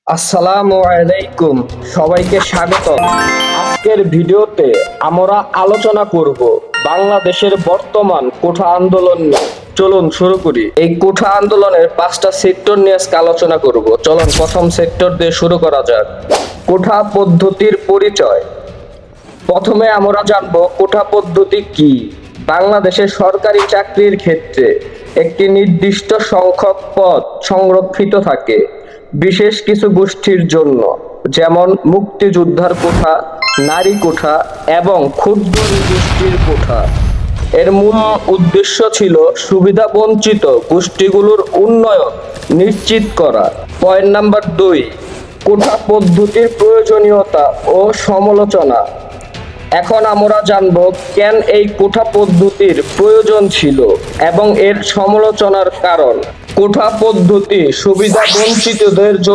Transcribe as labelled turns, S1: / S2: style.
S1: আসসালামু আলাইকুম, সবাইকে স্বাগত। আজকের ভিডিওতে আমরা আলোচনা করব বাংলাদেশের বর্তমান কোঠা আন্দোলন নিয়ে। চলুন শুরু করি। এই কোঠা আন্দোলনের 5টা সেক্টর নিয়ে আজকে আলোচনা করব। চলুন প্রথম সেক্টর দিয়ে শুরু করা যাক। কোঠা পদ্ধতির পরিচয়। প্রথমে আমরা জানব কোঠা পদ্ধতি কি। বাংলাদেশের সরকারি চাকরির ক্ষেত্রে একটি নির্দিষ্ট সংখ্যক পদ সংরক্ষিত থাকে বিশেষ কিছু গোষ্ঠীর জন্য, যেমন মুক্তিযোদ্ধার কোঠা, নারী কোঠা এবং ক্ষুদ্র গোষ্ঠীর কোঠা। এর মূল উদ্দেশ্য ছিল সুবিধা বঞ্চিত গোষ্ঠীগুলোর উন্নয়ন নিশ্চিত করা। পয়েন্ট নাম্বার 2, কোঠা পদ্ধতির প্রয়োজনীয়তা ও সমালোচনা। এখন আমরা জানব কেন এই কোঠা পদ্ধতির প্রয়োজন ছিল এবং এর সমালোচনার কারণ। কোঠা পদ্ধতি সুবিধা বঞ্চিতদের জন্য